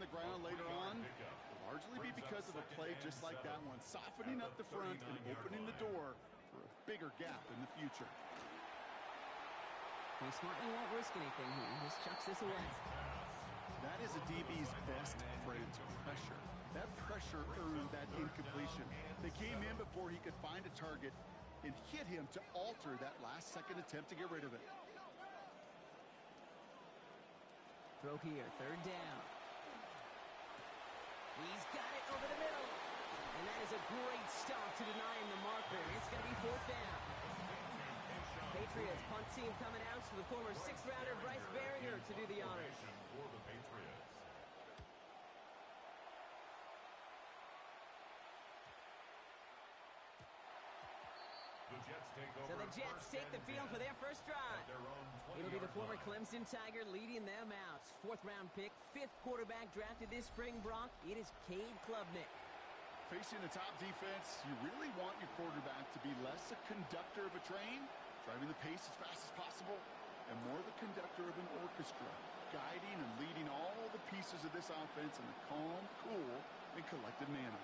the ground later on will largely be because of a play just like that one, softening up the front and opening the door for a bigger gap in the future. He smartly won't risk anything here. Just chucks this away. That is a DB's best friend, pressure. That pressure earned that incompletion. They came in before he could find a target and hit him to alter that last-second attempt to get rid of it. Throw here, third down. He's got it over the middle. And that is a great stop to deny him the marker. It's going to be fourth down. Patriots punt team coming out to the former sixth-rounder Bryce Baringer to do the honors. So the Jets take the field for their first drive. It'll be the former Clemson Tiger leading them out. Fourth-round pick, fifth quarterback drafted this spring, Brock. It is Cade Klubnik. Facing the top defense, you really want your quarterback to be less a conductor of a train, driving the pace as fast as possible, and more the conductor of an orchestra, guiding and leading all the pieces of this offense in a calm, cool, and collected manner.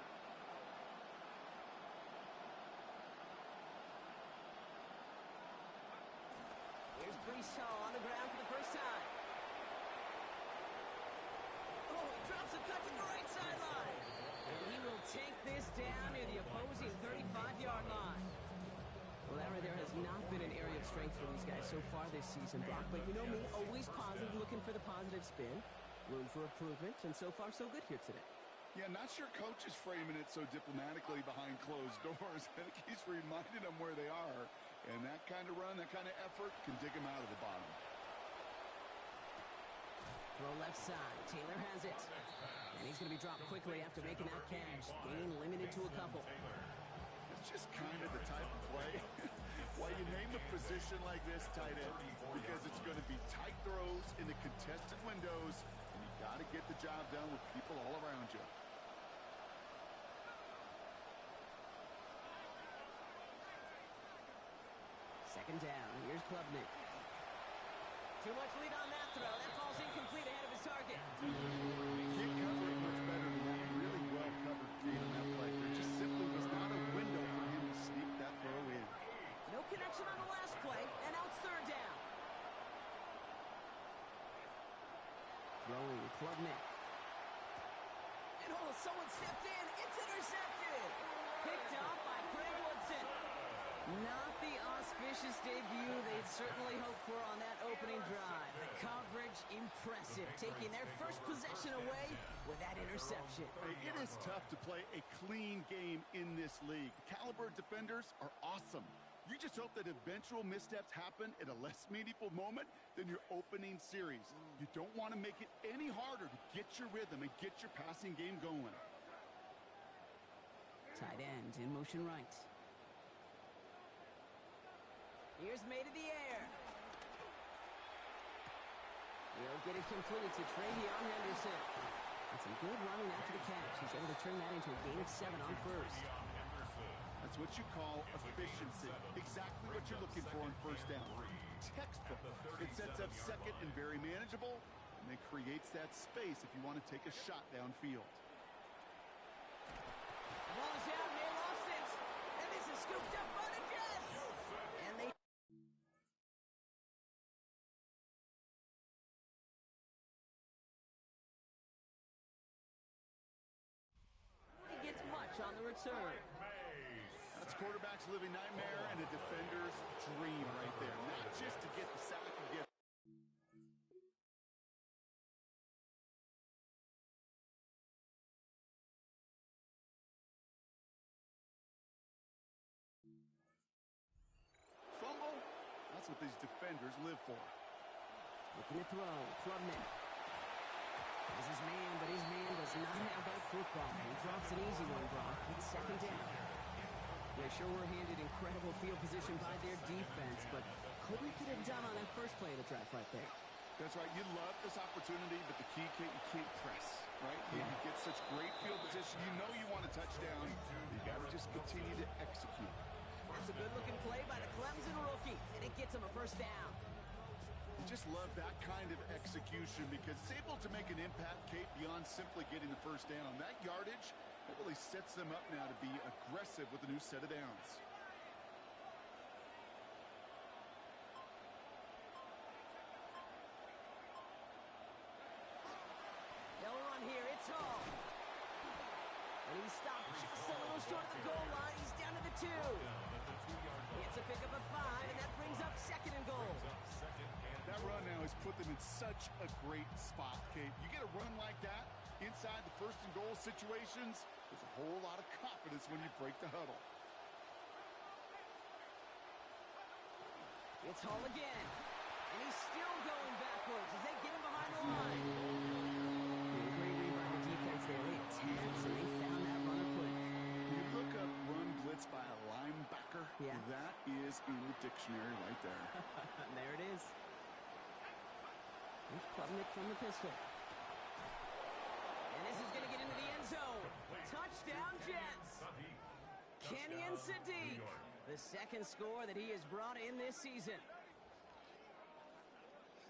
Here's Breece Hall on the ground for the first time. Oh, he drops a cut to the right sideline. And he will take this down near the opposing 35-yard line. Well, that right there has not been an area of strength for these guys so far this season, Brock. But you know me, always positive, looking for the positive spin. Room for improvement, and so far so good here today. Yeah, not sure coach is framing it so diplomatically behind closed doors. I think he's reminding them where they are. And that kind of run, that kind of effort can dig him out of the bottom. Throw left side. Taylor has it. And he's going to be dropped quickly after making that catch. Gain limited to a couple. It's just kind of the type of play why you name a position like this tight end, because it's going to be tight throws in the contested windows, and you got to get the job done with people all around you. Second down. Here's Klubnik. Too much lead on that throw. That ball's incomplete ahead of his target. Can't cover it much better than that. Really well covered feed on that play. There just simply was not a window for him to sneak that throw in. No connection on the last play, and now it's third down. Throwing Klubnik. And oh, someone stepped in. It's intercepted. Picked up by Craig Woodson. Not the auspicious debut they'd certainly hoped for on that opening drive. The coverage impressive, taking their first possession away with that interception. It is tough to play a clean game in this league. Caliber defenders are awesome. You just hope that eventual missteps happen at a less meaningful moment than your opening series. You don't want to make it any harder to get your rhythm and get your passing game going. Tight end in motion right. Here's made in the air. He'll get it complete to Travion Henderson. And some good running after the catch. He's able to turn that into a gain of 7 on first. That's what you call efficiency. Exactly what you're looking for on first down. Textbook. It sets up second and very manageable, and it creates that space if you want to take a shot downfield. Ball is out, and they lost it. And this is scooped up by the Jets. And they... He gets much on the return. That's quarterback's living nightmare and a defender's dream right there. Not just to get the sack and get... Fumble? That's what these defenders live for. Looking to throw. Klubnik. This is man, but his man does not have that football. He drops an easy one, Brock. It's second down. They sure were handed incredible field position by their defense, but couldn't get it done on that first play of the drive right there. That's right. You love this opportunity, but the key, you can't press, right? You get such great field position. You know you want a touchdown. You got to just continue to execute. That's a good-looking play by the Clemson rookie, and it gets him a first down. just love that kind of execution because it's able to make an impact, Kate, beyond simply getting the first down. That yardage, that really sets them up now to be aggressive with a new set of downs. They'll run here. It's Hall. And he's stopped just a little short of the goal line. He's down to the 2. It's a pickup of 5, and that brings up 2nd and goal. That run now has put them in such a great spot, Kate. You get a run like that inside the 1st and goal situations, there's a whole lot of confidence when you break the huddle. It's Hall again. And he's still going backwards as they get him behind the line. A great read by the defense there. They attacked, and they found that runner quick. You look up run blitz by a linebacker. Yeah. That is in the dictionary right there. There it is. Here's Klubnik from the pistol. And this is going to get into the end zone. Touchdown, Jets. Kenyon Sadiq, the 2nd score that he has brought in this season.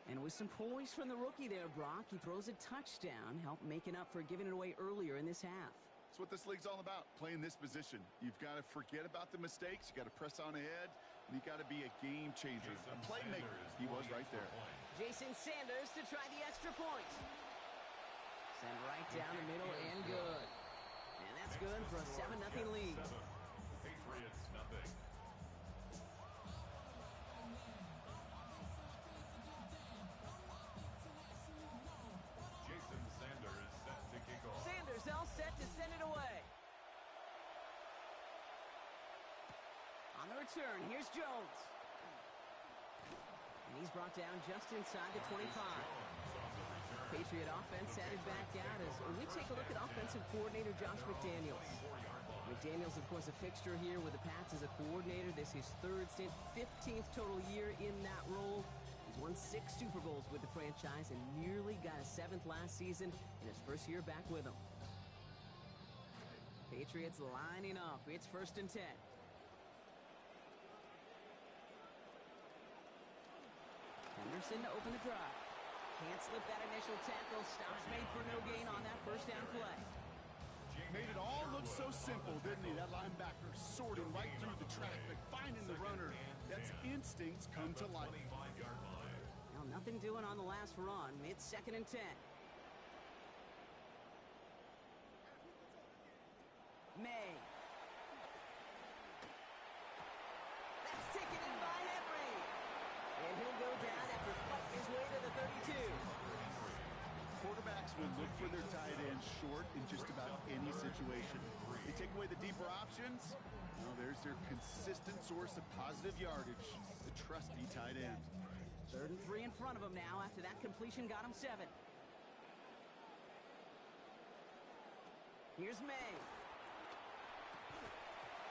And with some poise from the rookie there, Brock, he throws a touchdown, help making up for giving it away earlier in this half. That's what this league's all about, playing this position. You've got to forget about the mistakes. You've got to press on ahead, and you've got to be a game changer, a playmaker. He was right there. Jason Sanders to try the extra point. Sent right down the middle and good. And that's good for a 7-0 lead. Patriots nothing. Jason Sanders set to kick off. Sanders all set to send it away. On the return, here's Jones. And he's brought down just inside the 25. Patriot offense headed back out as we take a look at offensive coordinator Josh McDaniels. McDaniels, of course, a fixture here with the Pats as a coordinator. This is his 3rd stint, 15th total year in that role. He's won 6 Super Bowls with the franchise and nearly got a 7th last season in his first year back with them. Patriots lining up. It's 1st and 10. Henderson to open the drive. Can't slip that initial tackle. Stops made for no gain on that 1st down play. Made it all look so simple, didn't he? That linebacker sorting right through the traffic, finding the runner. That's instincts come to life. Now, nothing doing on the last run. It's 2nd and 10. May. That's taken in by Henry. And he'll go down after fighting his way to the 32. Quarterbacks will look for their tight end short in just about any situation. They take away the deeper options. Well, there's their consistent source of positive yardage, the trusty tight end. 3rd and 3 in front of him now after that completion got him 7. Here's May.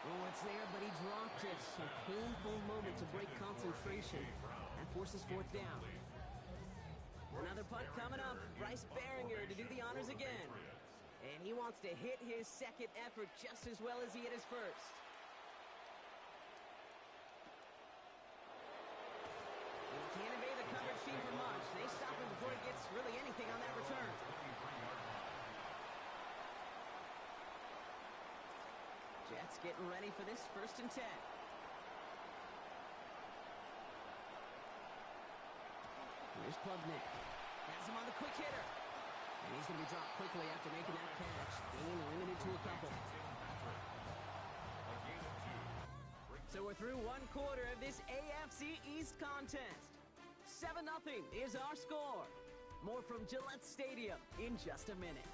Oh, it's there, but he dropped it. A painful moment to break concentration. That forces 4th down. Another punt coming up. Bryce Baringer to do the honors again. And he wants to hit his 2nd effort just as well as he hit his 1st. And he can't evade the coverage team for much. They stop him before he gets really anything on that return. Jets getting ready for this 1st and 10. Here's Klubnik. Has him on the quick hitter. And he's going to be dropped quickly after making that catch. Being limited to a couple. So we're through 1 quarter of this AFC East contest. 7-0 is our score. More from Gillette Stadium in just a minute.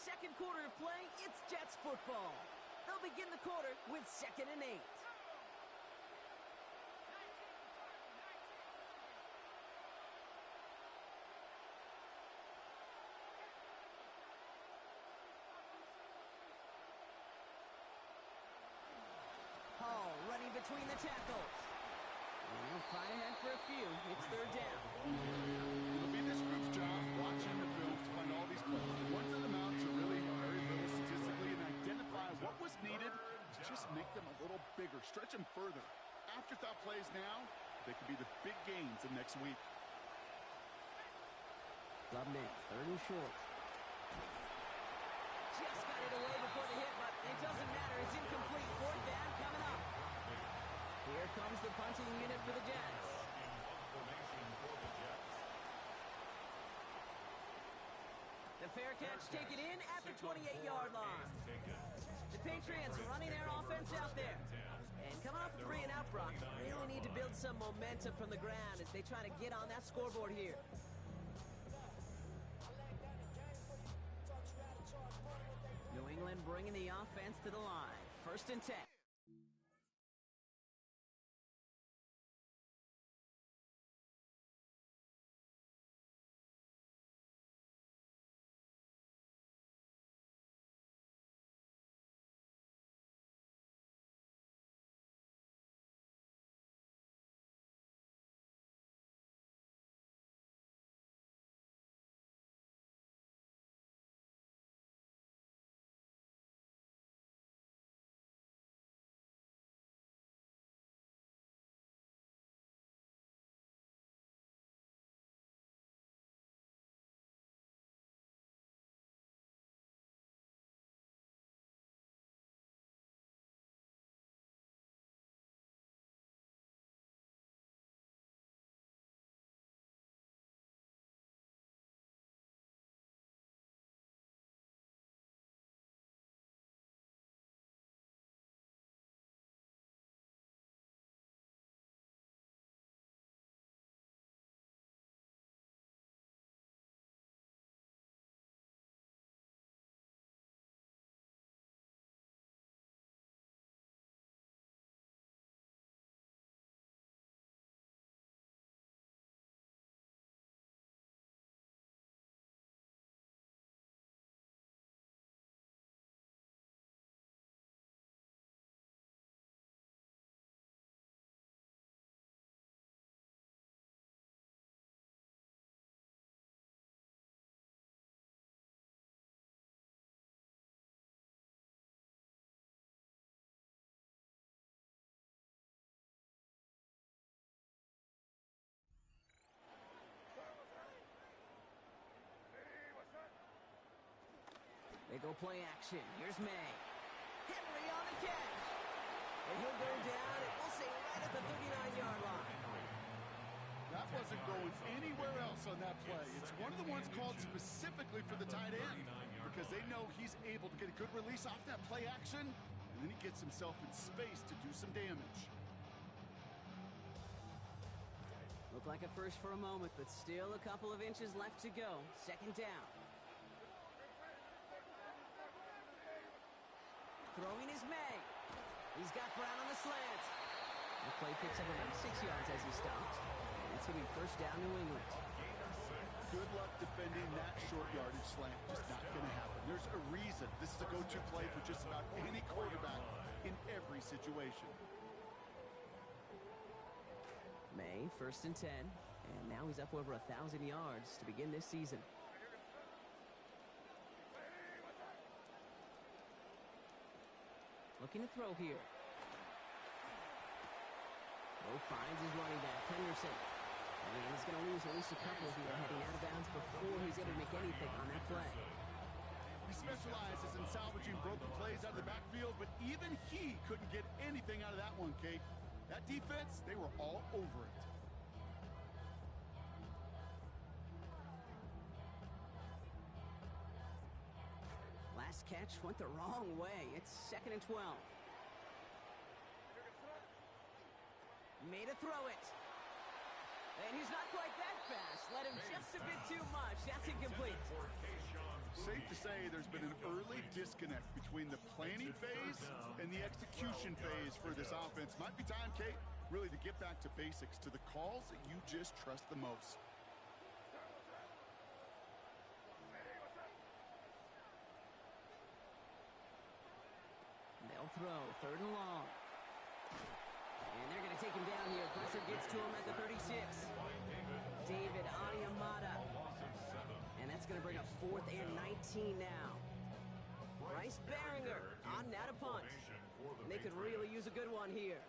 second quarter of play, it's Jets football. They'll begin the quarter with 2nd and 8. Hall running between the tackles. And he'll fight ahead for a few. It's 3rd down. It'll be this group's job watching the film to find all these plays. The ones that amount to really very little statistically and identify what was needed to just make them a little bigger, stretch them further. Afterthought plays now, they could be the big gains of next week. Lubnick, 3rd and short. Just got it away before the hit, but it doesn't matter. It's incomplete. 4th down coming up. Here comes the punting unit for the Jets. The fair catch taken in at the 28-yard line. The Patriots running their offense out there. And coming off a 3-and-out, Brock, really need to build some momentum from the ground as they try to get on that scoreboard here. New England bringing the offense to the line. 1st and 10. They go play action. Here's May. Henry on the catch. And he'll go down, and we'll say right at the 39-yard line. That wasn't going anywhere else on that play. It's one of the ones called specifically for the tight end because they know he's able to get a good release off that play action, and then he gets himself in space to do some damage. Looked like a first for a moment, but still a couple of inches left to go. 2nd down. Throwing is May. He's got Brown on the slant. The play picks up about 6 yards as he stops. And it's going to be 1st down, New England. Good luck defending that short yardage slant. Just not going to happen. There's a reason this is a go-to play for just about any quarterback in every situation. May, 1st and 10. And now he's up over 1,000 yards to begin this season. Looking to throw here. Bo finds his running back, Henderson. And he's going to lose at least a couple here heading out of bounds before he's able to make anything on that play. He specializes in salvaging broken plays out of the backfield, but even he couldn't get anything out of that one, Kate. That defense, they were all over it. Last catch went the wrong way. It's 2nd and 12. Made a throw it. And And he's not quite that fast. Let him just a bit too much. That's incomplete. Safe to say there's been an early disconnect between the planning phase and the execution phase for this offense. Might be time, Kate, really to get back to basics, to the calls that you just trust the most. They'll throw, 3rd and long. And they're going to take him down here. Pressure gets to him at the 36. David Onyemata. And that's going to bring up 4th and 19 now. Bryce Baringer on now to punt. And they could really use a good one here.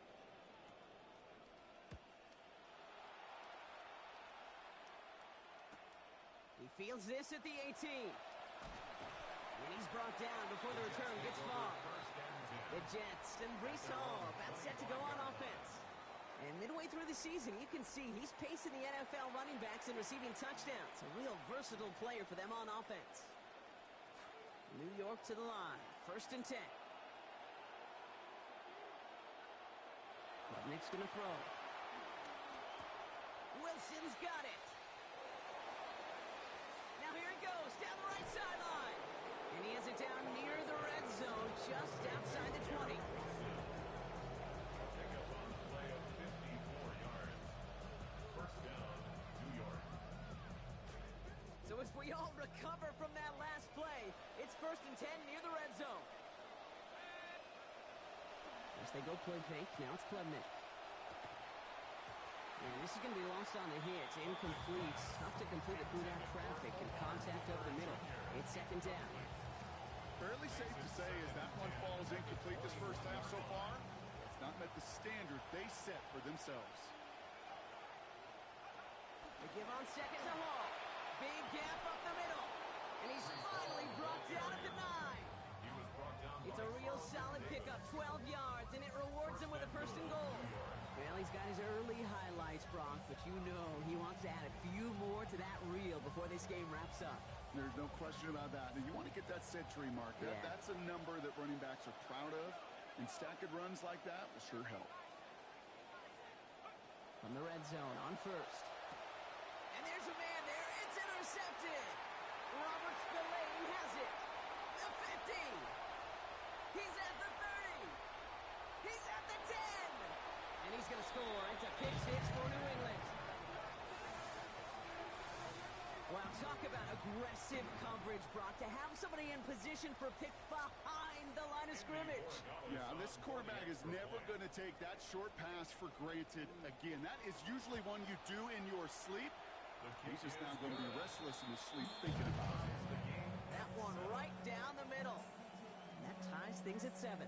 He fields this at the 18. And he's brought down before the return gets far. The Jets and Breece Hall about set to go on offense. And midway through the season, you can see he's pacing the NFL running backs and receiving touchdowns. A real versatile player for them on offense. New York to the line. 1st and 10. Nick's going to throw. Wilson's got it. Now here he goes down the right sideline. And he has it down near the red zone, just outside the 20. So as we all recover from that last play, it's 1st and 10 near the red zone. As they go play fake, now it's Klubnik. And this is going to be lost on the hit. Incomplete. Tough to complete it through that traffic and contact over the middle. It's 2nd down. Fairly safe to say as that one falls incomplete this first half so far, it's not met the standard they set for themselves. They give on 2nd to Hall. Big gap up the middle. And he's finally brought down at the 9. It's a real solid pickup, 12 yards, and it rewards him with a 1st and goal. Well, he's got his early highlights, Brock, but you know he wants to add a few more to that reel before this game wraps up. There's no question about that. And you want to get that century mark. That's a number that running backs are proud of, and stacking runs like that will sure help. From the red zone on 1st. And there's a man there. It's intercepted. Robert Spillane has it. The 50. He's at the 30. He's at the 10. And he's going to score. It's a pick 6 for New England. Wow, talk about aggressive coverage, Brock. To have somebody in position for a pick behind the line of scrimmage. Yeah, this quarterback is never going to take that short pass for granted again. That is usually one you do in your sleep. He's just now going to be restless in his sleep thinking about it. That one right down the middle. And that ties things at 7.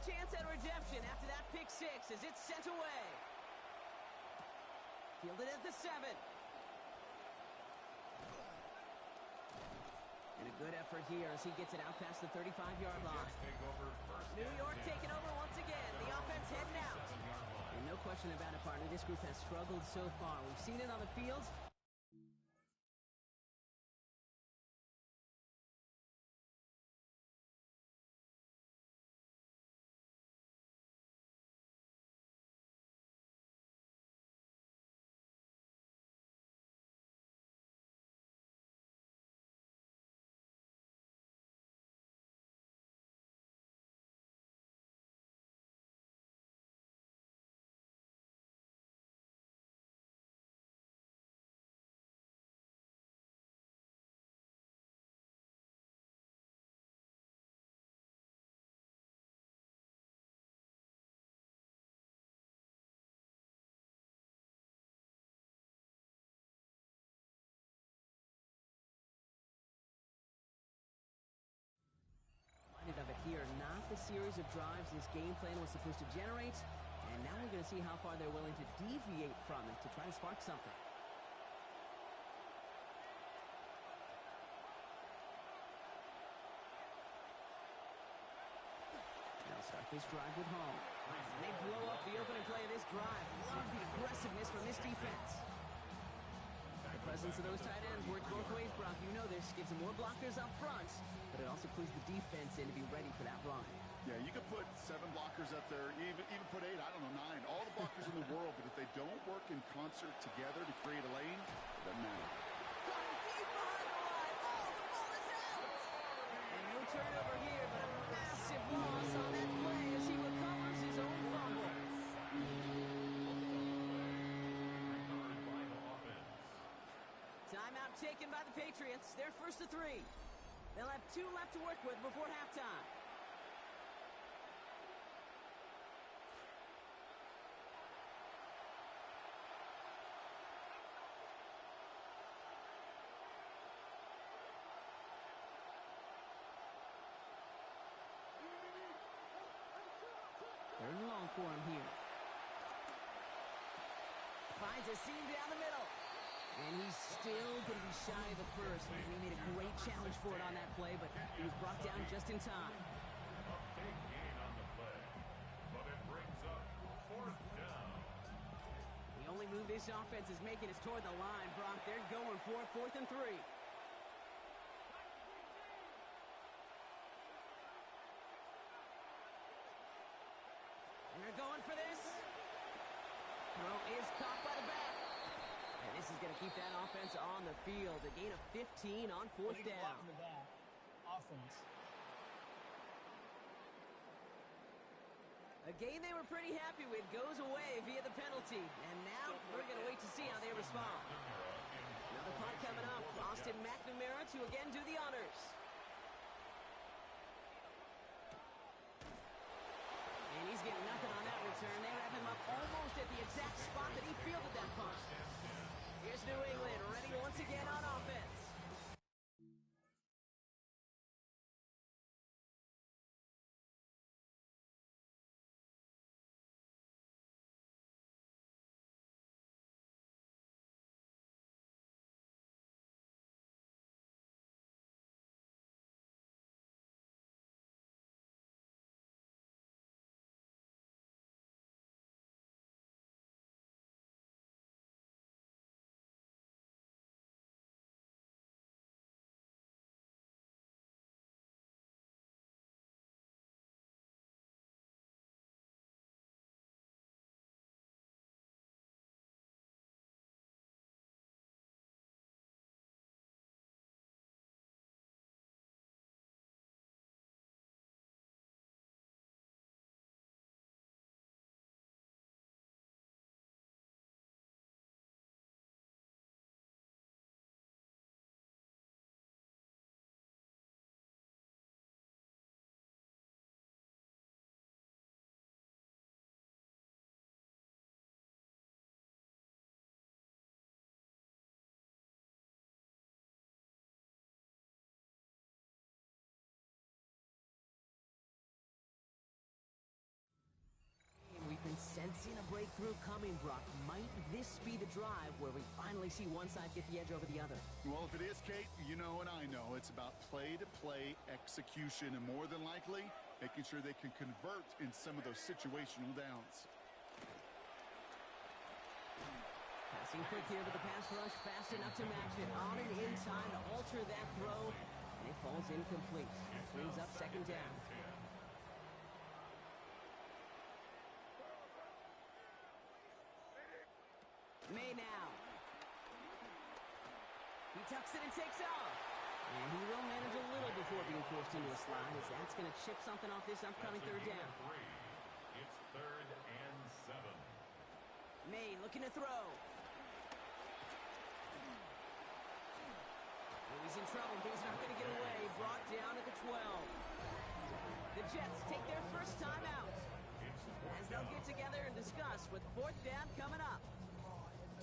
Chance at redemption after that pick 6 as it's sent away. Fielded at the 7. And a good effort here as he gets it out past the 35-yard line. New York taking over once again. The offense heading out. And no question about it, partner. This group has struggled so far. We've seen it on the field. the series of drives this game plan was supposed to generate, and now we're going to see how far they're willing to deviate from it to try to spark something. They'll start this drive with home. And they blow up the opening play of this drive. Love the aggressiveness from this defense. The presence of those tight ends works both ways, Brock. You know this. Gives them more blockers up front, but it also clues the defense in to be ready for that run. Yeah, you could put 7 blockers up there, even put 8, I don't know, 9. All the blockers in the world, but if they don't work in concert together to create a lane, it doesn't matter. Going deep behind the line. Oh, the ball is out! And no turnover here, but a massive loss on that play as he recovers his own fumble. Timeout taken by the Patriots. They're first to 3. They'll have 2 left to work with before halftime. Third and long for him here. Finds a seam down the middle. And he's still going to be shy of the first. Man, he made a great challenge for it on that play, but he was brought down just in time. A big gain on the play, but it brings up 4th down. The only move this offense is making is toward the line, Brock. They're going for 4th and 3. They're going for this. Throw is caught by the back. And this is going to keep that offense on the field. A gain of 15 on 4th down. Offense. A game they were pretty happy with goes away via the penalty. And now we're going to wait to see how they respond. Another punt coming up. Austin McNamara to again do the honors. And he's getting nothing on that return. They wrap him up almost at the exact spot that he fielded that punt. Here's New England ready once again on offense. Been sensing a breakthrough coming, Brock. Might this be the drive where we finally see one side get the edge over the other? Well, if it is, Kate, you know and I know it's about play-to-play execution and more than likely making sure they can convert in some of those situational downs. Passing quick here with the pass rush, fast enough to match it. On and in time to alter that throw, and it falls incomplete. Brings up 2nd down. May now. He tucks it and takes off. And he will manage a little before being forced into a slide, as that's going to chip something off this upcoming 3rd down. It's 3rd and 7. May looking to throw. Oh, he's in trouble, but he's not going to get away. Brought down at the 12. The Jets take their first time out, as they'll get together and discuss with 4th down coming up.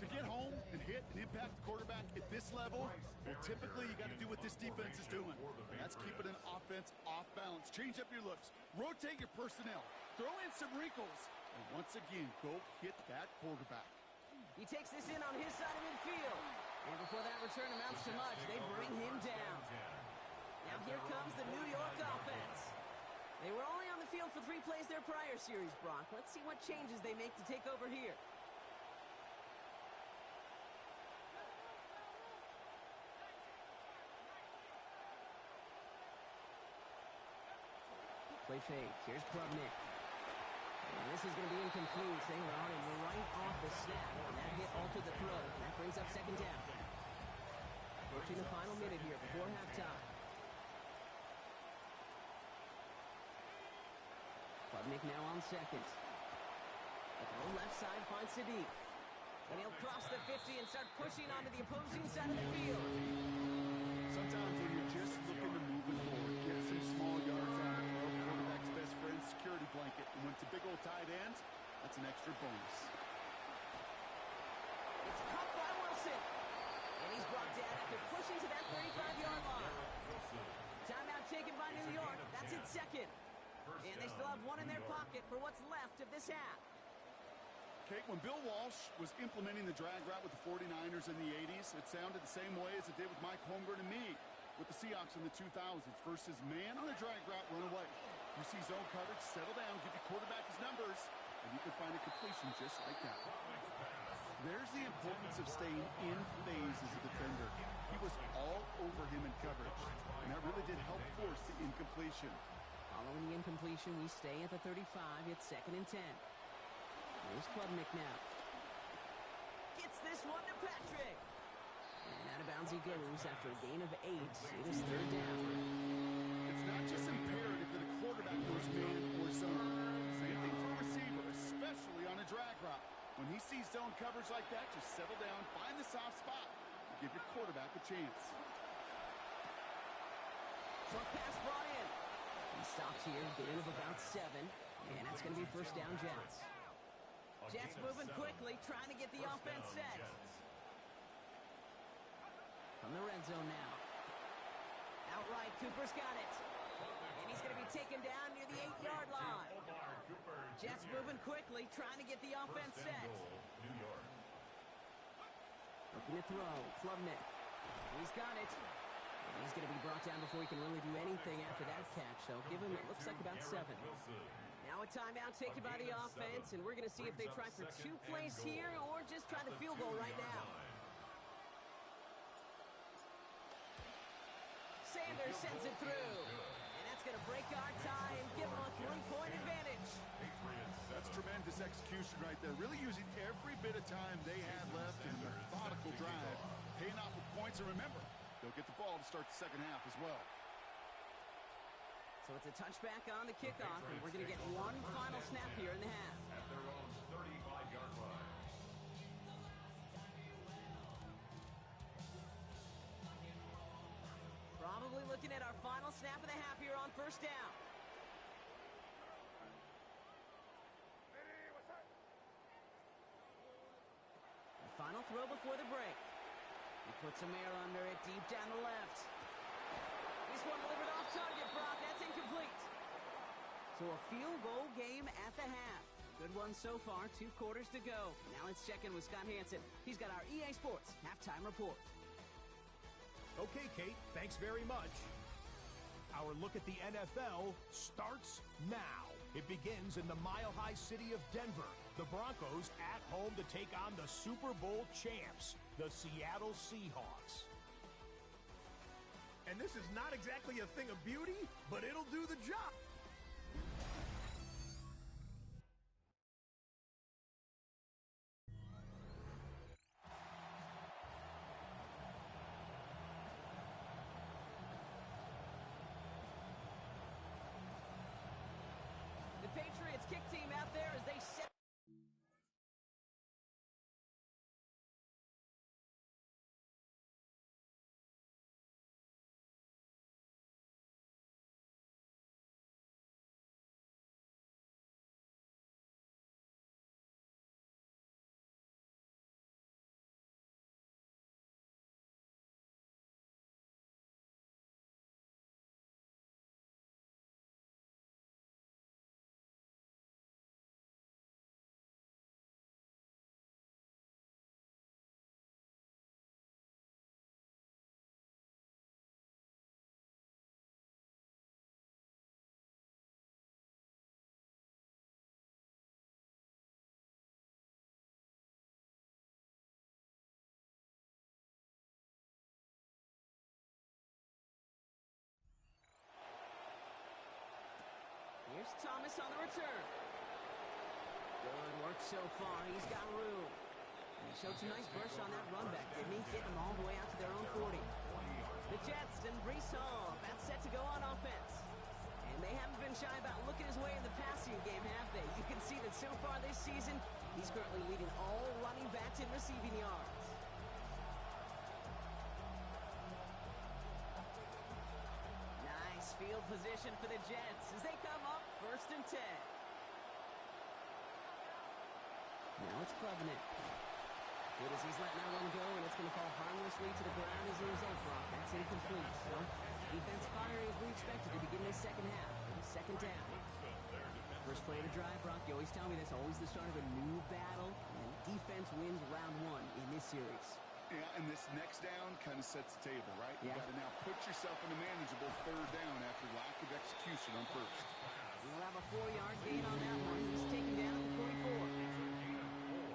To get home and hit and impact the quarterback at this level, well, typically you got to do what this defense is doing. And that's keeping an offense off balance. Change up your looks. Rotate your personnel. Throw in some wrinkles. And once again, go hit that quarterback. He takes this in on his side of midfield. And before that return amounts to much, they bring him down. Now here comes the New York offense. They were only on the field for 3 plays their prior series, Brock. Let's see what changes they make to take over here. Play fake. Here's Klubnik. And this is going to be incomplete. They were on him right off the snap. And that hit altered the throw. That brings up second down. Approaching the final minute here before halftime. Klubnik now on second. The throw left side finds Sadiq. And he'll cross the 50 and start pushing onto the opposing side of the field. Sometimes when you're just looking to move it forward, get some small yards on it, throw quarterback's best friend security blanket. And when it's a big old tight end, that's an extra bonus. It's caught by Wilson. And he's brought down after pushing to that 35-yard line. Timeout taken by New York. That's its second. And they still have one in their pocket for what's left of this half. Kate, when Bill Walsh was implementing the drag route with the 49ers in the 80s, it sounded the same way as it did with Mike Holmgren and me with the Seahawks in the 2000s. Versus man on a drag route, run away. You see zone coverage, settle down, give your quarterback his numbers, and you can find a completion just like that. There's the importance of staying in phase as a defender. He was all over him in coverage, and that really did help force the incompletion. Following the incompletion, we stay at the 35. It's 2nd and 10. Here's Klubnik now. Gets this one to Patrick. And out of bounds he goes after a gain of 8. It is 3rd down. It's not just imperative that a quarterback goes man or zone. Same thing for a receiver, especially on a drag route. When he sees zone coverage like that, just settle down, find the soft spot, and give your quarterback a chance. Short pass brought in. He stops here, gain of about 7. And that's going to be 1st down Jets. Jets moving quickly, trying to get the offense set. From the red zone now. Outright, Cooper's got it. And he's going to be taken down near the 8-yard line. Jets moving quickly, trying to get the offense set. Looking to throw, Klubnik. He's got it. And he's going to be brought down before he can really do anything after that catch. So give him, it looks like about 7. Now a timeout taken by the offense, and we're going to see if they try for 2 plays here or just try the field goal right now. Sanders sends it through. And that's going to break our tie and give them a 3-point advantage. That's tremendous execution right there. Really using every bit of time they had left in a methodical drive. Paying off with points, and remember, they'll get the ball to start the second half as well. So it's a touchback on the kickoff, and we're going to get one final snap here in the half. At their own 35-yard line. Probably looking at our final snap of the half here on 1st down. The final throw before the break. He puts some air under it deep down the left. This one delivered off target, Brock. That's incomplete. So a field goal game at the half. Good one so far. 2 quarters to go. Now let's check in with Scott Hanson. He's got our EA Sports halftime report. Okay, Kate, thanks very much. Our look at the NFL starts now. It begins in the mile-high city of Denver. The Broncos at home to take on the Super Bowl champs, the Seattle Seahawks. And this is not exactly a thing of beauty, but it'll do the job. The Patriots kick team out there as they set Here's Thomas on the return. Good work so far. He's got room. And he showed some nice bursts on that run back, didn't he? Getting them all the way out to their own 40. The Jets and Breece Hall about set to go on offense. And they haven't been shy about looking his way in the passing game, have they? You can see that so far this season, he's currently leading all running backs in receiving yards. Nice field position for the Jets as they come up 1st and 10. Now it's Klubnik. Good as he's letting that one go, and it's going to fall harmlessly to the ground as a result, Brock. That's incomplete. So, defense firing as we expected to begin this second half. 2nd down. First play of the drive, Brock, you always tell me that's always the start of a new battle, and defense wins round 1 in this series. Yeah, and this next down kind of sets the table, right? Yeah. You got to now put yourself in a manageable 3rd down after lack of execution on 1st. We'll have a 4-yard gain on that one. He's taken down at the 44.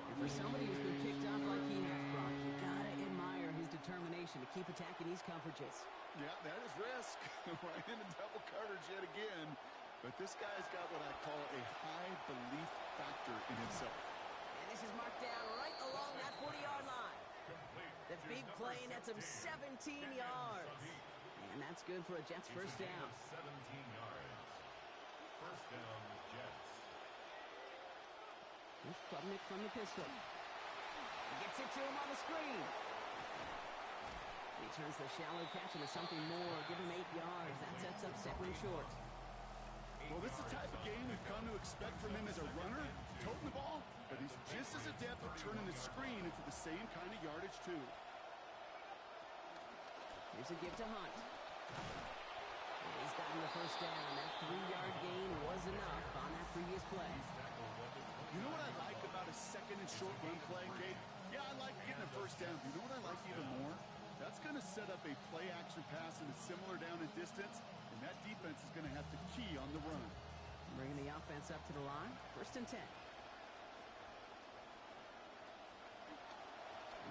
And for somebody who's been picked off like he has, Brock, you gotta admire his determination to keep attacking these coverages. Yeah, that is risk. Right into double coverage yet again. But this guy's got what I call a high belief factor in himself. And this is marked down right along that 40-yard line. The big play nets him 17 yards. And that's good for a Jets first down. 17 yards. First down, Jets. Here's Klubnik from the pistol. Gets it to him on the screen. He turns the shallow catch into something more. Give him 8 yards. That sets up 2nd and short. Well, this is the type of game we've come to expect from him as a runner, toting the ball, but he's just as adept at turning the screen into the same kind of yardage, too. Here's a give to Hunt. And he's gotten the first down. That 3-yard gain was enough on that previous play. You know what I like about a 2nd and short run play, Kate? Yeah, I like getting a first down. You know what I like even more? That's going to set up a play-action pass in a similar down and distance, and that defense is going to have to key on the run. Bringing the offense up to the line. 1st and 10.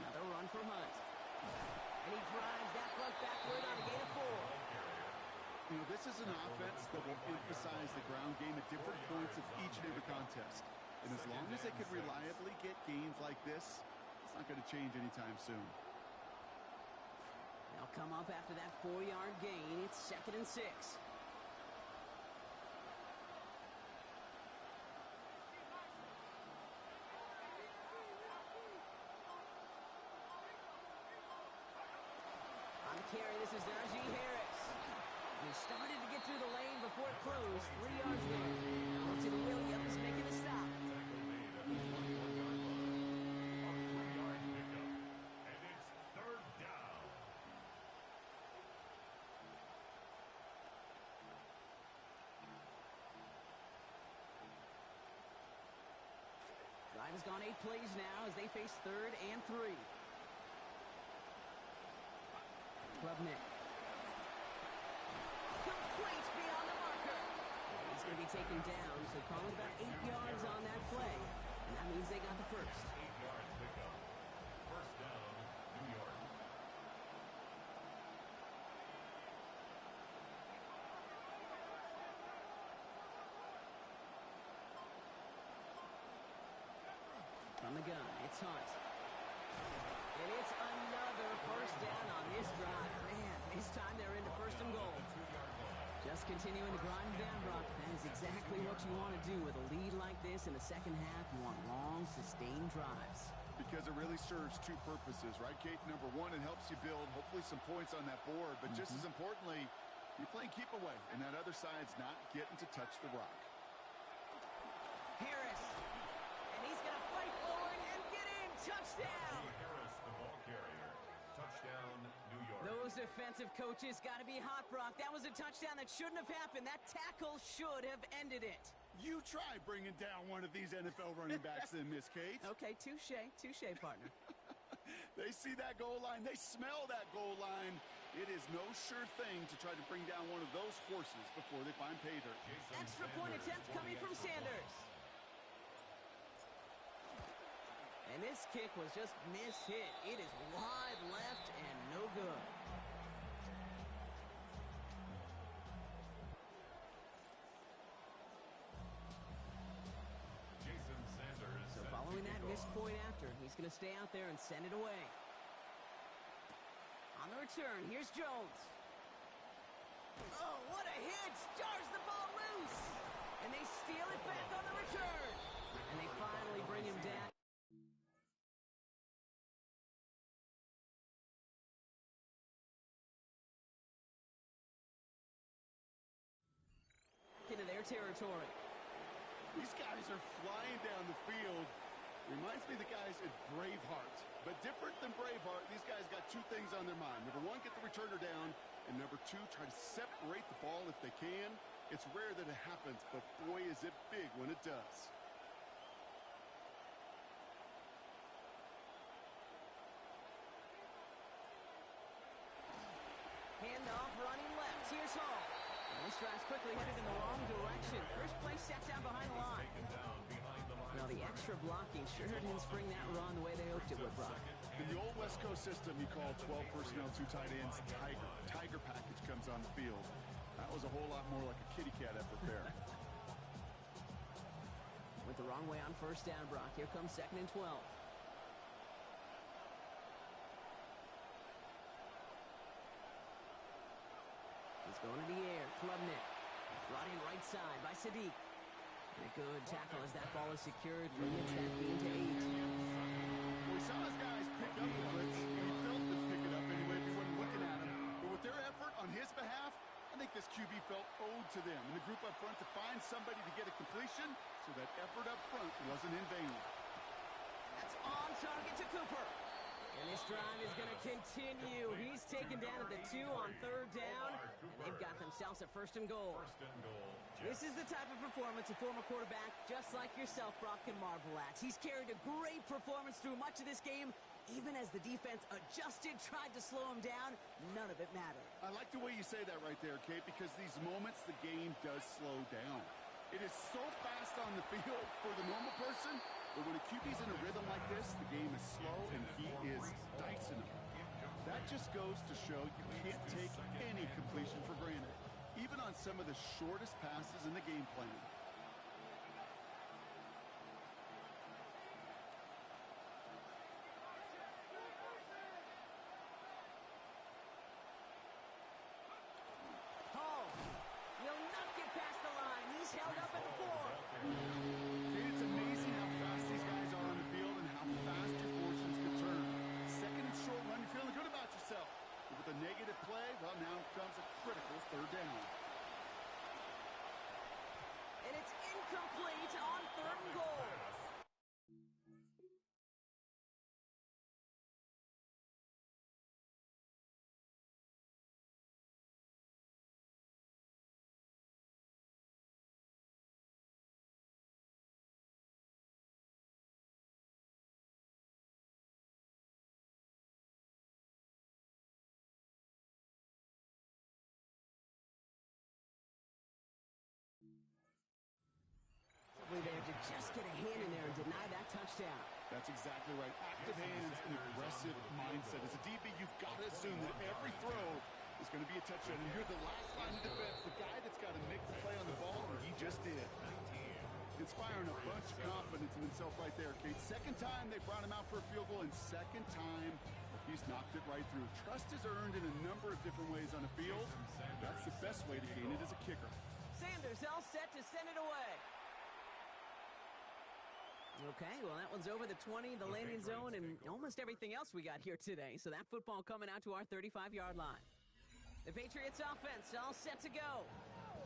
Another run for Hunt. And he drives that clock backward on a gain of 4. You know, this is an offense that will emphasize the ground game at different points of each and every contest. And as long as they can reliably get gains like this, it's not going to change anytime soon. They'll come up after that 4-yard gain. It's 2nd and 6. On the carry, this is Najee Harris. He started to get through the lane before it closed. 3 yards there. Milton Williams making the stop. Drive has gone 8 plays now as they face 3rd and 3. Klubnik. Complete beyond the marker. And he's going to be taken down, so call it about 8 yards on that play. And that means they got the first. 8 yards pickup. First down, New York. From the gun, it's Hunt. And it's another first down on this drive. Man, this time they're into 1st and goal. Just continuing to grind down, Brock. That is exactly what you want to do with a lead like this in the second half. You want long, sustained drives. Because it really serves 2 purposes, right, Kate? Number 1, it helps you build, hopefully, some points on that board. But just as importantly, you're playing keep away, and that other side's not getting to touch the rock. Harris. And he's going to fight forward and get in. Touchdown. Harris, the ball carrier. Touchdown, New York. Those defensive coaches got to be hot, Brock. That was a touchdown that shouldn't have happened. That tackle should have ended it. You try bringing down one of these NFL running backs then, Miss Kate. Okay, touche, partner. They see that goal line. They smell that goal line. It is no sure thing to try to bring down one of those horses before they find pay dirt. Extra point attempt coming from Sanders. And this kick was just mishit. It is wide left and no good. He's going to stay out there and send it away. On the return, here's Jones. Oh, what a hit! Jars the ball loose! And they steal it back on the return. And they finally bring him down. Into their territory. These guys are flying down the field. Reminds me of the guys at Braveheart. But different than Braveheart, these guys got two things on their mind. Number one, get the returner down. And number two, try to separate the ball if they can. It's rare that it happens, but boy, is it big when it does. Handoff running left. Here's Hall. And this drive's quickly headed in the wrong direction. First play set down behind the line. Well, the extra blocking sure didn't spring that run the way they hoped it would, Brock. In the old West Coast system, you call 12 personnel, 2 tight ends, Tiger. Tiger package comes on the field. That was a whole lot more like a kitty cat effort there. Went the wrong way on first down, Brock. Here comes 2nd and 12. He's going to the air. Klubnik. Brought in right side by Sadiq. And a good tackle as that ball is secured. Limits that gain to 8. We saw his guys pick up the blitz. He felt them pick it up anyway if he wasn't looking at him. But with their effort on his behalf, I think this QB felt owed to them and the group up front to find somebody to get a completion so that effort up front wasn't in vain. That's on target to Cooper. And this drive is going to continue. He's taken down at the 2 on 3rd down. And they've got themselves a 1st and goal. This is the type of performance a former quarterback just like yourself, Brock, can marvel at. He's carried a great performance through much of this game. Even as the defense adjusted, tried to slow him down, none of it mattered. I like the way you say that right there, Kate, because these moments the game does slow down. It is so fast on the field for the normal person, but when a QB's in a rhythm like this, the game is slow and he is dicing them. That just goes to show you can't take any completion for granted, even on some of the shortest passes in the game plan. Hall will not get past the line. He's held up at the 4. Kate, it's amazing how fast these guys are on the field and how fast your fortunes can turn. 2nd and short run, you're feeling good about yourself. But with a negative play, well, now comes a critical 3rd down. And it's incomplete on 3rd and goal. There to just get a hand in there and deny that touchdown. That's exactly right. Active hands and aggressive mindset. As a DB, you've got to assume that every throw is going to be a touchdown. And you're the last line of defense, the guy that's got to make the play on the ball, and he just did. Inspiring a bunch of confidence in himself right there, Kate. 2nd time they brought him out for a field goal, and 2nd time he's knocked it right through. Trust is earned in a number of different ways on the field. That's the best way to gain it as a kicker. Sanders all set to send it away. Okay, well, that one's over the 20, the landing zone, and almost everything else we got here today. So that football coming out to our 35-yard line. The Patriots offense all set to go.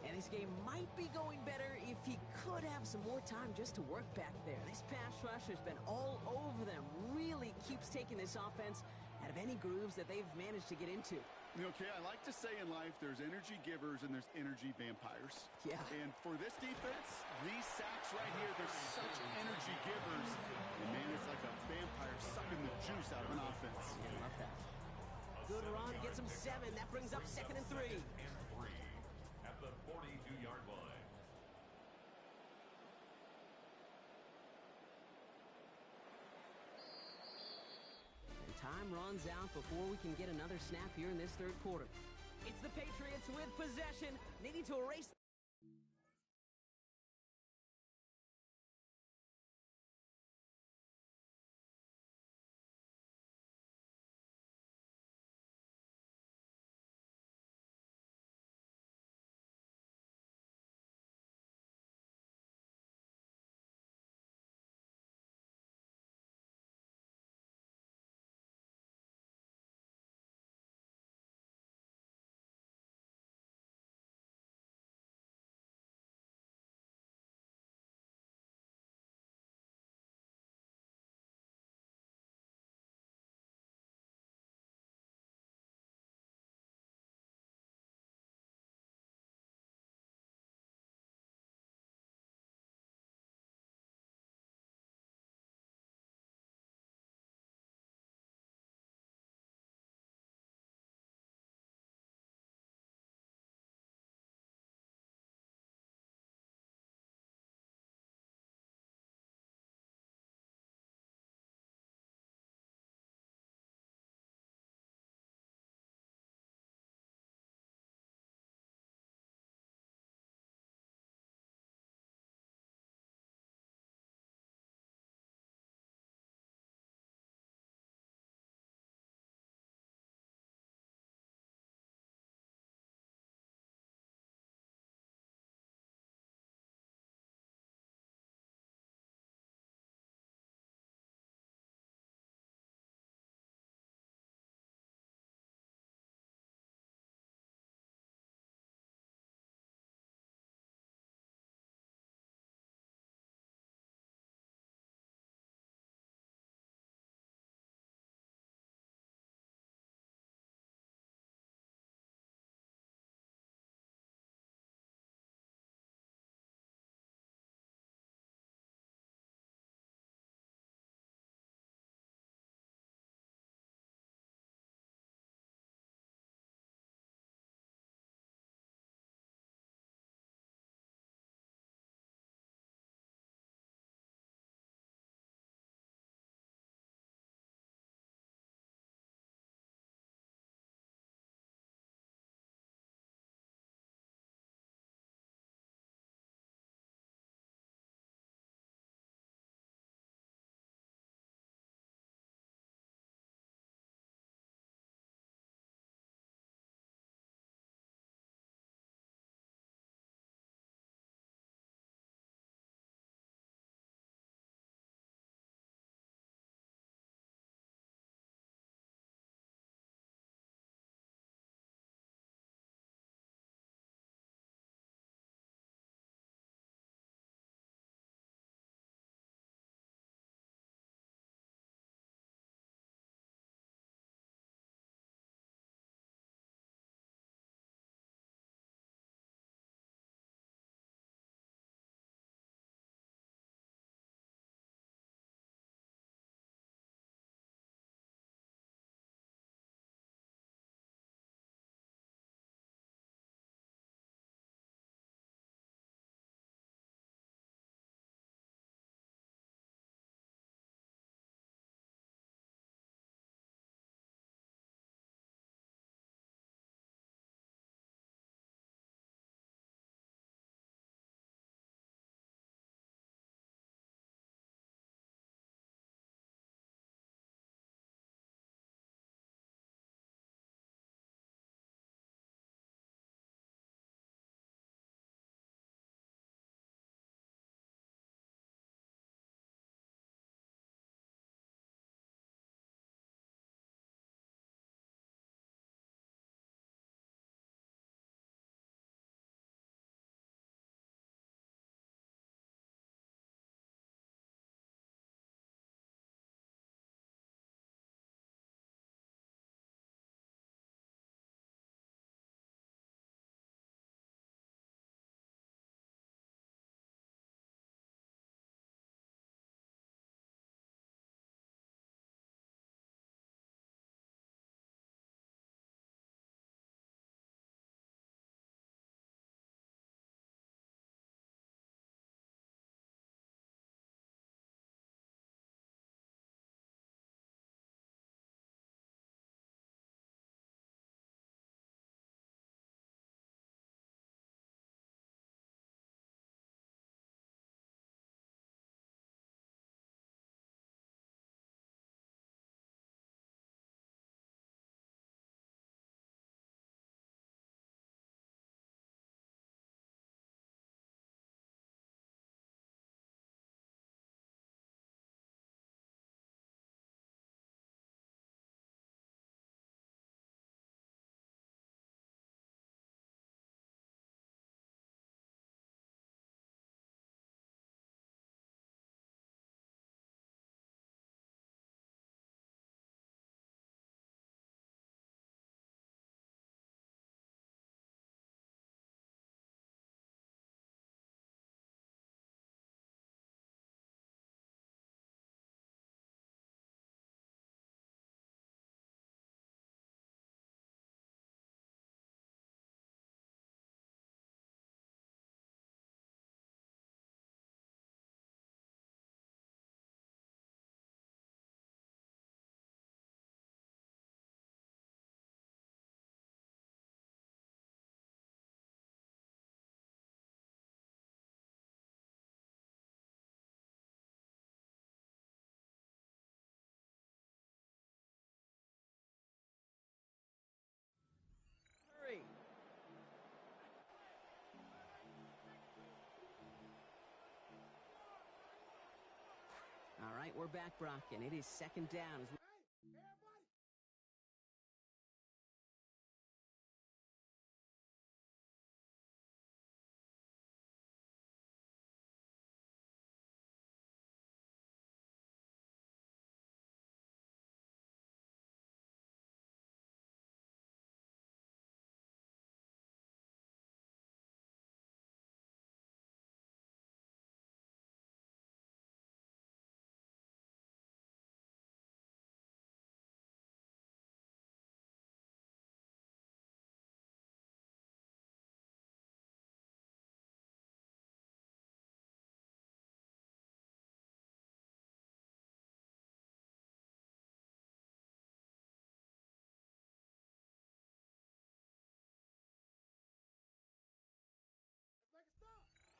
And this game might be going better if he could have some more time just to work back there. This pass rush has been all over them. Really keeps taking this offense out of any grooves that they've managed to get into. Okay, I like to say in life there's energy givers and there's energy vampires. Yeah. And for this defense, these sacks right here, they're such energy givers. And man, it's like a vampire sucking the juice out of an offense. Yeah, I love that. Good run, gets him 7. That brings up 2nd and 3. At the 42-yard line. And time runs out before we can get another snap here in this 3rd quarter. It's the Patriots with possession, needing to erase right, we're back, Brock, and it is second down.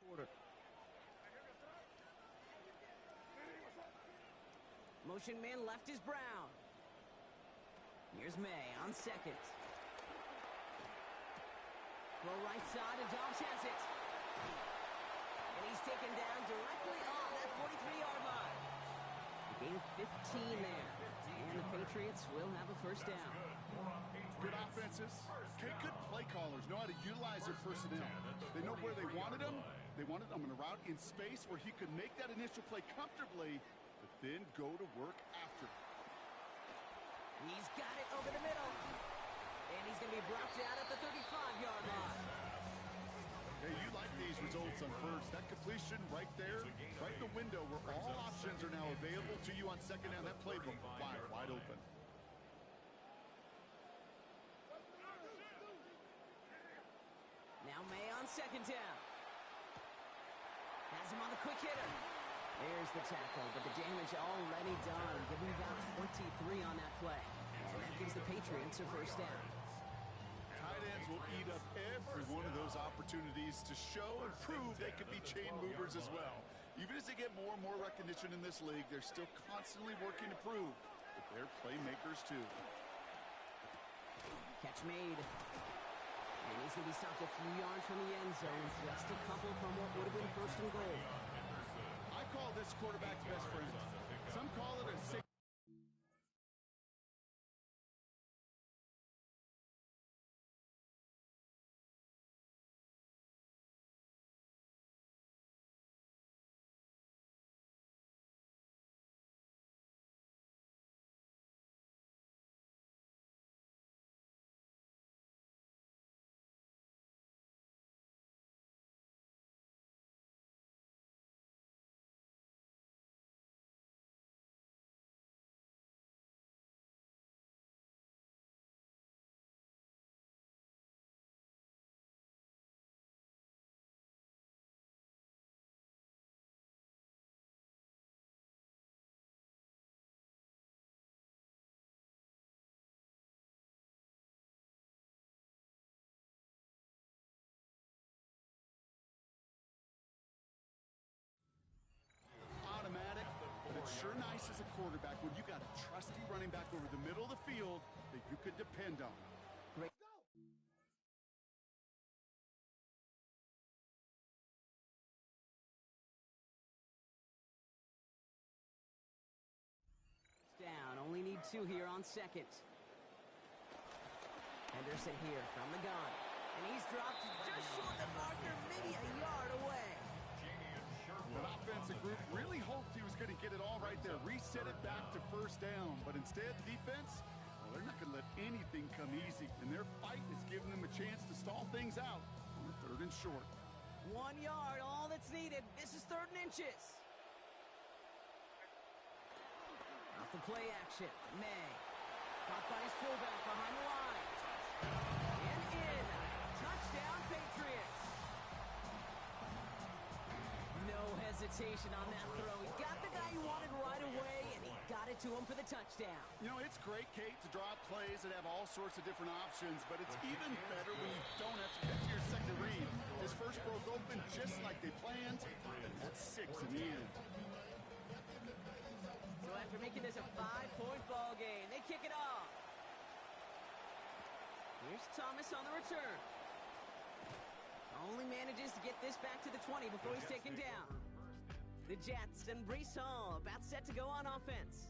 Quarter. Motion man left is Brown. Here's May on second. Throw right side, and Dobbs has it. And he's taken down directly on that 43-yard line. Gain 15 there. And the Patriots will have a first down. Good offenses. Okay, good play callers. Know how to utilize their personnel. They know where they wanted them. They wanted them in a route in space where he could make that initial play comfortably, but then go to work after. He's got it over the middle. And he's going to be brought down at the 35-yard line. Hey, you like these results on first. That completion right there, right in the window where all options are now available to you on second down. That playbook wide open. Now May on second down. Has him on the quick hitter. There's the tackle, but the damage already done. Giving about 23 on that play. And that gives the Patriots a first down. Tight ends will eat up every one of those opportunities to show and prove they could be chain movers as well. Even as they get more and more recognition in this league, they're still constantly working to prove that they're playmakers too. Catch made. And he's going to be stopped a few yards from the end zone. Just a couple from what would have been first and goal. I call this quarterback's best friend. Some call it a six. Sure nice as a quarterback when you got a trusty running back over the middle of the field that you could depend on. Great. Down, only need 2 here on second. Henderson here from the gun. And he's dropped just short of the marker, maybe a yard away. That offensive group really hoped he was going to get it all right there, reset it back to first down. But instead, defense, well, they're not going to let anything come easy. And their fight is giving them a chance to stall things out on 3rd and short. 1 yard, all that's needed. This is 3rd and inches. Off the play action, May. Caught by his fullback behind the line. And in. Touchdown, Patriots. No hesitation on that throw. He got the guy he wanted right away, and he got it to him for the touchdown. You know, it's great, Kate, to draw up plays that have all sorts of different options, but it's even better when you don't have to get to your second read. His first broke open just like they planned, and that's 6 in the end. So after making this a 5-point ball game, they kick it off. Here's Thomas on the return. Only manages to get this back to the 20 before he's taken down. The Jets and Breece Hall about set to go on offense.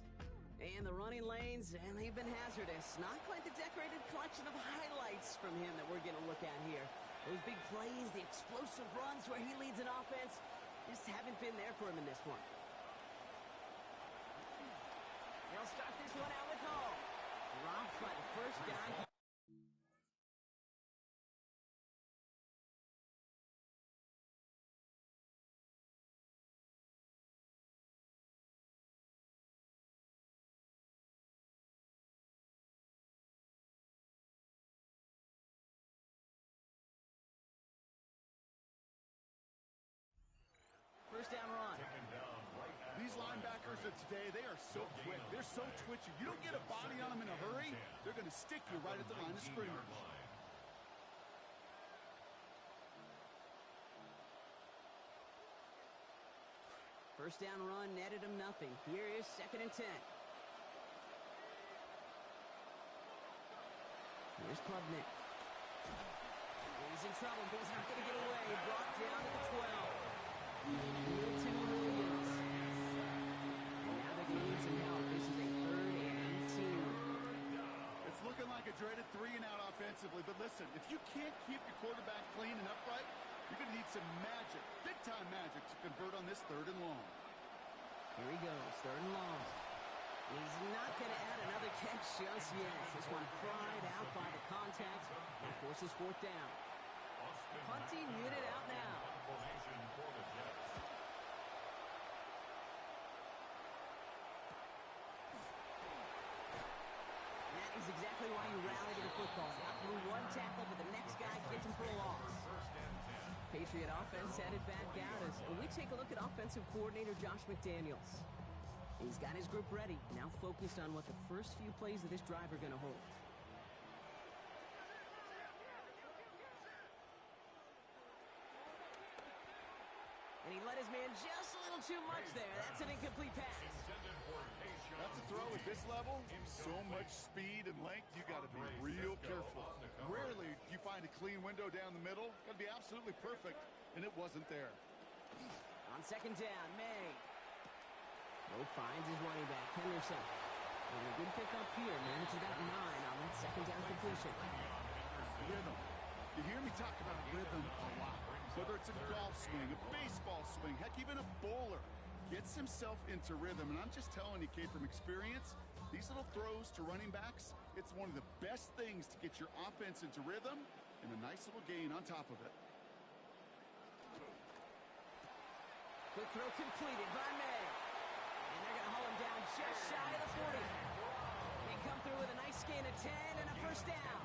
And the running lanes, and they've been hazardous. Not quite the decorated collection of highlights from him that we're going to look at here. Those big plays, the explosive runs where he leads an offense, just haven't been there for him in this one. They'll start this one out with Hall. Dropped by the first guy. First down run. These linebackers of today, they are so quick. They're so twitchy. You don't get a body on them in a hurry, they're going to stick you right at the line of scrimmage. First down run netted him nothing. Here is 2nd and 10. Here's Klubnik. He's in trouble, but he's not going to get away. Brought down to the 12. Milton Williams. And now they're going to need some help. This is a 3rd and 18. It's looking like a dreaded 3-and-out offensively, but listen, if you can't keep your quarterback clean and upright, you're going to need some magic, big-time magic, to convert on this 3rd and long. Here he goes, 3rd and long. He's not going to add another catch just yet. This one fried out by the contact and forces 4th down. Punting unit out now. That is exactly why you rally to the football. Got through one tackle, but the next guy gets him for a loss. Patriot offense headed back out as we take a look at offensive coordinator Josh McDaniels. He's got his group ready, now focused on what the first few plays of this drive are going to hold. And he let his man just a little too much there. That's an incomplete pass. That's a throw at this level. So much speed and length, you got to be real careful. Rarely do you find a clean window down the middle. Got to be absolutely perfect, and it wasn't there. On 2nd down, May. Lowe finds his running back, Henderson. And a good pickup here. Manages that 9 on that 2nd down completion. Rhythm. You hear me talk about rhythm a lot. Whether it's a golf swing, a baseball swing, heck, even a bowler gets himself into rhythm. And I'm just telling you, kid, from experience, these little throws to running backs, it's one of the best things to get your offense into rhythm and a nice little gain on top of it. Quick throw completed by May. And they're going to haul him down just shy of the 40. They come through with a nice gain of 10 and a first down.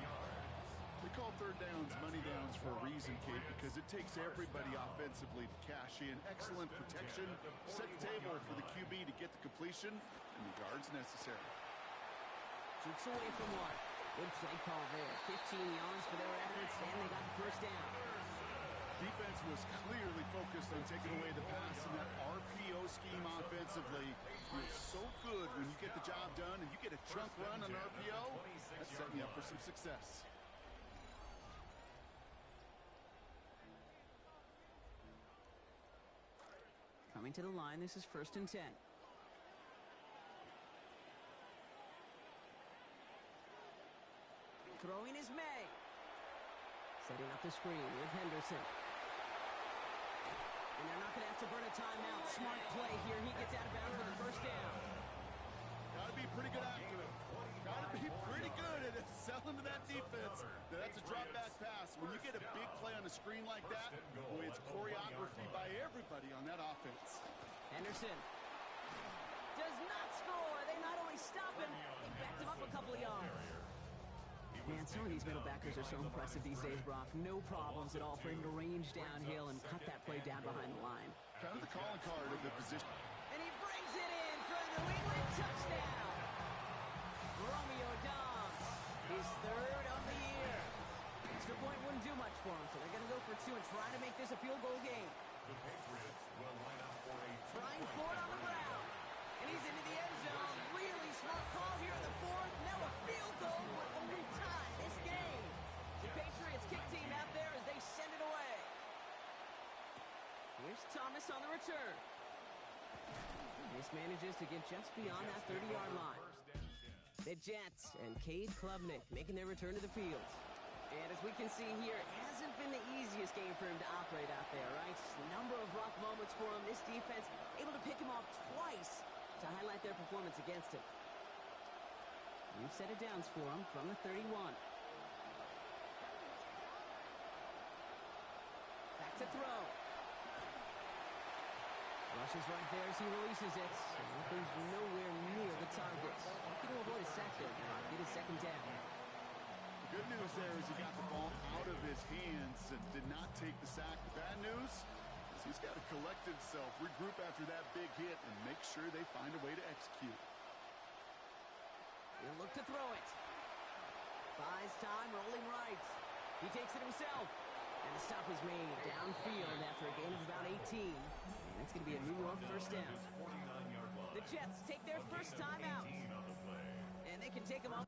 We call 3rd downs money downs for a reason, Kate, because it takes everybody offensively to cash in. Excellent protection, set the table for the QB to get the completion and the yards necessary. Shoots away from one. Good play call there. 15 yards for their efforts, and they got the first down. Defense was clearly focused on taking away the pass in that RPO scheme offensively. It's so good when you get the job done and you get a chunk run on RPO. That's setting you up for some success. Coming to the line, this is 1st and 10. Throwing is May. Setting up the screen with Henderson. And they're not going to have to burn a timeout. Smart play here. He gets out of bounds for the first down. Got to be pretty good after it. Got to be pretty good at selling to that defense. Now, that's a drop-back pass. When you get a big play on a screen like that, boy, it's choreography by everybody on that offense. Henderson does not score. They not only stop him, they backed him up a couple of yards. Man, some of these middle backers are so impressive these days, Brock. No problems at all for him to range downhill and cut that play down behind the line. Kind of the calling card of the position. And he brings it in for a New England touchdown. Romeo Doubs, his 3rd of the year. Extra point wouldn't do much for him, so they're going to go for 2 and try to make this a field goal game. The Patriots will line up for a Trying for it on the ground. And he's into the end zone. Really smart call here in the 4th. Now a field goal would only tie this game. The Patriots kick team out there as they send it away. Here's Thomas on the return. Mismanages to get just beyond that 30-yard line. The Jets and Cade Klubnik making their return to the field. And as we can see here, it hasn't been the easiest game for him to operate out there, right? Number of rough moments for him. This defense able to pick him off twice to highlight their performance against him. New set of downs for him from the 31. Back to throw. Rushes right there as he releases it. Goes nowhere near the target. Looking to avoid a sack there now. Get a second down. The good news there is he got the ball out of his hands and did not take the sack. The bad news is he's got to collect himself, regroup after that big hit, and make sure they find a way to execute. He'll look to throw it. Buys time, rolling right. He takes it himself. And the stop is made downfield after a gain of about 18. And it's going to be a New York first down. The Jets take their first time out. And they can take them off.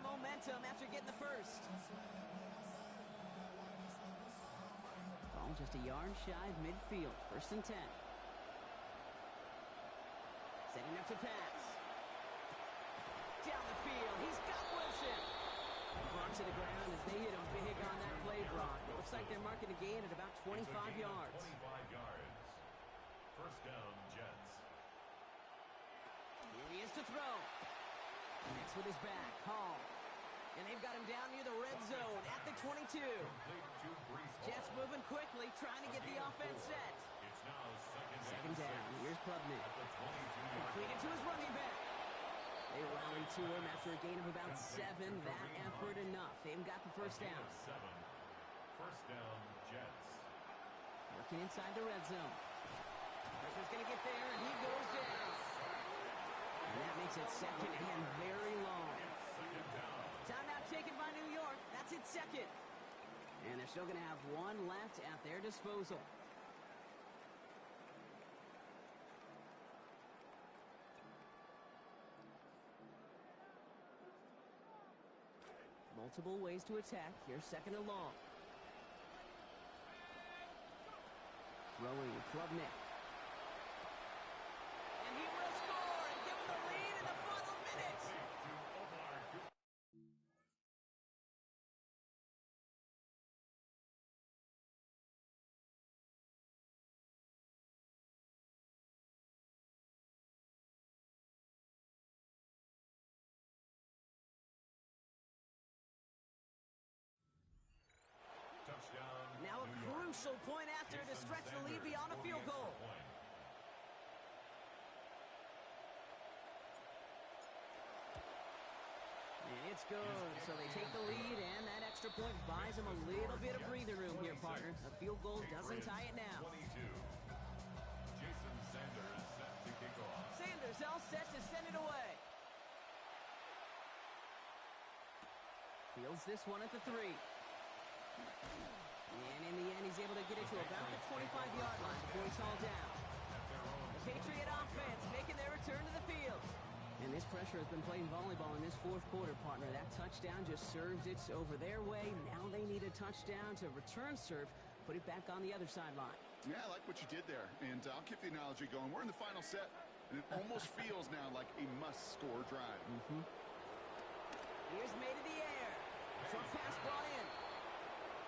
Momentum after getting the first. Ball just a yard shy of midfield. First and 10. Setting up to pass. Down the field. He's got Wilson. Brought to the ground as they hit him big on that play, Brock. It looks like they're marking a gain at about 25 yards. 25 yards. First down, Jets. Here he is to throw. Next with his back, Hall. And they've got him down near the red zone at the 22. Jets moving quickly, trying to get the offense set. It's now Second down. Here's Klubnik. Completed to his running back. They rally to him after a gain of about 7. That effort enough. They've got the first down. 7. First down, Jets. Working inside the red zone. Pressure's going to get there, and he goes down. And that makes it second and very long. Timeout taken by New York. That's its second. And they're still going to have one left at their disposal. Multiple ways to attack. Here's second and long. Throwing Klubnik. And he will score and give them the lead in the final minutes. Touchdown. Now a New York. crucial point after to stretch the lead beyond a field goal. And it's good. So they take the lead, and that extra point buys them a little bit of breathing room here, partner. A field goal doesn't tie it now. 22. Jason Sanders set to kick off. Sanders all set to send it away. Fields this one at the 3. And in the end, he's able to get it to about the 25-yard line before he's hauled down. The Patriot offense making their return to the field. And this pressure has been playing volleyball in this fourth quarter, partner. That touchdown just served it over their way. Now they need a touchdown to return serve, put it back on the other sideline. Yeah, I like what you did there. And I'll keep the analogy going. We're in the final set, and it almost feels now like a must-score drive. Here's made in the air. Short pass brought in.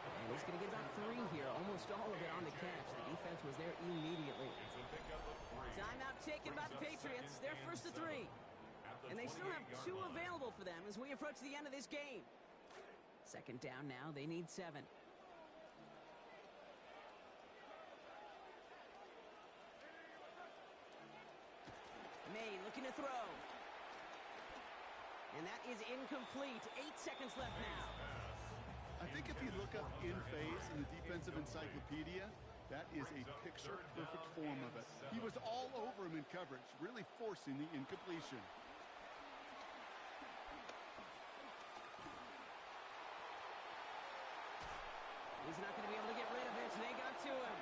And he's going to get about 3 here, almost all of it on the catch. The defense was there immediately. It's a pickup of 3. Timeout taken by the Patriots. They're first to 3. And they still have 2 available for them as we approach the end of this game. Second down now. They need 7. May looking to throw. And that is incomplete. 8 seconds left now. I think if you look up in phase in the defensive encyclopedia, that is a picture-perfect form of it. He was all over him in coverage, really forcing the incompletion. He's not going to be able to get rid of it. They got to him.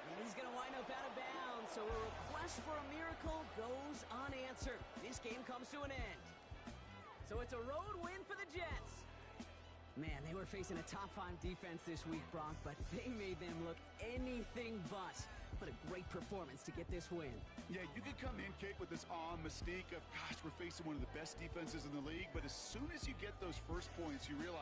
And he's going to wind up out of bounds. So a request for a miracle goes unanswered. This game comes to an end. So it's a road win for the Jets. Man, they were facing a top-5 defense this week, Bronk, but they made them look anything but. What a great performance to get this win. Yeah, you could come in, Kate, with this awe mystique of, gosh, we're facing one of the best defenses in the league, but as soon as you get those first points, you realize